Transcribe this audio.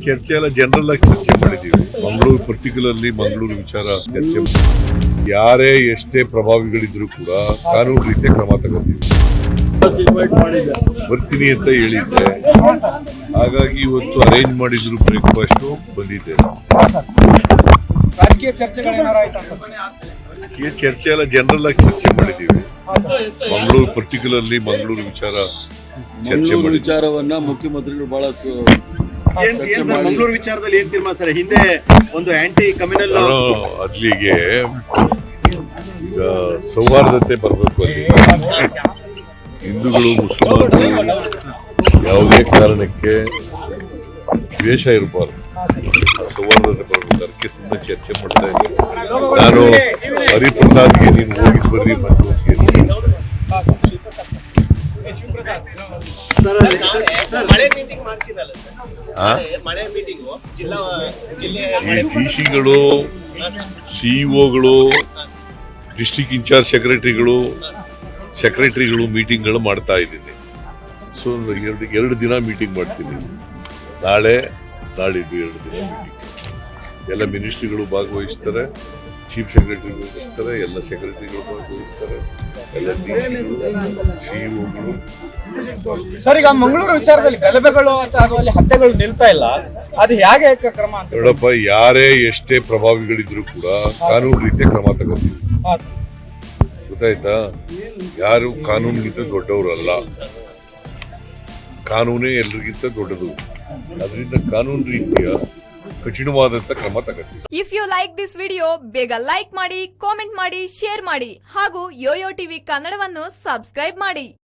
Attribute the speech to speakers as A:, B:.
A: ಚರ್ಚೆ ಎಲ್ಲ ಜನರಲ್ ಆಗಿ ಚರ್ಚೆ ಮಾಡಿದ್ದೀವಿ. ಮಂಗಳೂರು ಪರ್ಟಿಕ್ಯುಲರ್ಲಿ ಮಂಗಳೂರು ವಿಚಾರ ಚರ್ಚೆ. ಯಾರೇ ಎಷ್ಟೇ ಪ್ರಭಾವಿಗಳಿದ್ರು ಕೂಡ ಕಾನೂನು ರೀತಿಯ ಕ್ರಮ ತಗೋತೀವಿ. ಬರ್ತೀನಿ ಅಂತ ಹೇಳಿದ್ದೆ, ಹಾಗಾಗಿ ಇವತ್ತು ಅರೇಂಜ್ ಮಾಡಿದ್ರು ಬ್ರೇಕ್ಫಾಸ್ಟ್ ಬಂದಿದ್ದೆ.
B: ರಾಜಕೀಯ ಚರ್ಚೆಗಳೇನಾರ
A: ಈ ಚರ್ಚೆ ಎಲ್ಲ ಜನರಲ್ ಆಗಿ ಚರ್ಚೆ ಮಾಡಿದ್ದೀವಿ. ಮಂಗಳೂರು ಪರ್ಟಿಕ್ಯುಲರ್ಲಿ ಮಂಗಳೂರು ವಿಚಾರ ಚರ್ಚೆ ಮಾಡಿ
C: ವಿಚಾರವನ್ನ ಮುಖ್ಯಮಂತ್ರಿಗಳು ಬಹಳ
B: ಮಂಗಳೂರು ವಿಚಾರದಲ್ಲಿ ಏನ್ ತೀರ್ಮಾನ ಸರ್? ಹಿಂದೆ ಒಂದು ಆಂಟಿ ಕಮ್ಯುನಲ್
A: ಅಲ್ಲಿಗೆ ಈಗ ಸೌಹಾರ್ದತೆ ಬರಬೇಕು. ಅಲ್ಲಿ ಹಿಂದೂಗಳು ಮುಸಲ್ಮಾನರು ಯಾವುದೇ ಕಾರಣಕ್ಕೆ ದ್ವೇಷ ಇರಬಾರ್ದು, ಸೌಹಾರ್ದತೆ ಬರಬೇಕು. ಅದಕ್ಕೆ ಸುಮ್ಮನೆ ಚರ್ಚೆ ಮಾಡ್ತಾ ಇದ್ದೀನಿ. ನಾನು ಹರಿಪ್ರಸಾದ್ಗೆ ನೀನು ಹೋಗಿದ್ ಬರ್ರಿ ಮಂಗಳೂರಿಗೆ. ಡಿಸಿಗಳು, ಸಿಇಒಗಳು, ಡಿಸ್ಟ್ರಿಕ್ಟ್ ಇನ್ಚಾರ್ಜ್ ಸೆಕ್ರೆಟರಿಗಳು ಮೀಟಿಂಗ್ಗಳು ಮಾಡ್ತಾ ಇದ್ದೀನಿ. ಸೊ ಎರಡು ದಿನ ಮೀಟಿಂಗ್ ಮಾಡ್ತೀನಿ. ನಾಳಿದ್ದು 2 ದಿನ ಮೀಟಿಂಗ್. ಎಲ್ಲ ಮಿನಿಸ್ಟ್ರಿಗಳು ಭಾಗವಹಿಸ್ತಾರೆ, ಚೀಫ್ ಸೆಕ್ರೆಟರಿ ಭಾಗವಹಿಸ್ತಾರೆ, ಎಲ್ಲ ಸೆಕ್ರೆಟರಿಗಳು ಭಾಗವಹಿಸ್ತಾರೆ, ಎಲ್ಲ ಸಿಇಒಗಳು.
B: ಸರ್, ಈಗ ಮಂಗಳೂರು ವಿಚಾರದಲ್ಲಿ ಗಲಭೆಗಳು ಅಥವಾ ಅಲ್ಲಿ ಹತ್ಯೆಗಳು ನಿಲ್ತಾ ಇಲ್ಲ, ಅದು ಹೇಗೆ ಕ್ರಮ ಅಂತ?
A: ನೋಡಪ್ಪ, ಯಾರೇ ಎಷ್ಟೇ ಪ್ರಭಾವಿಗಳಿದ್ರು ಕೂಡ ಕಾನೂನು ರೀತಿಯ ಕ್ರಮ ತಗೋತೀವಿ. ಗೊತ್ತಾಯ್ತಾ? ಯಾರು ಕಾನೂನಿಗಿಂತ ದೊಡ್ಡವರಲ್ಲ, ಕಾನೂನೇ ಎಲ್ರಿಗಿಂತ ದೊಡ್ಡದು. ಅದರಿಂದ ಕಾನೂನು ರೀತಿಯ ಕಠಿಣವಾದಂತ ಕ್ರಮ ತಗೋತೀವಿ.
D: If you like this video, ಬೇಗ ಲೈಕ್ ಮಾಡಿ, ಕಾಮೆಂಟ್ ಮಾಡಿ, ಶೇರ್ ಮಾಡಿ ಹಾಗೂ ಯೋಯೋ ಟಿವಿ ಕನ್ನಡವನ್ನು ಸಬ್ಸ್ಕ್ರೈಬ್ ಮಾಡಿ.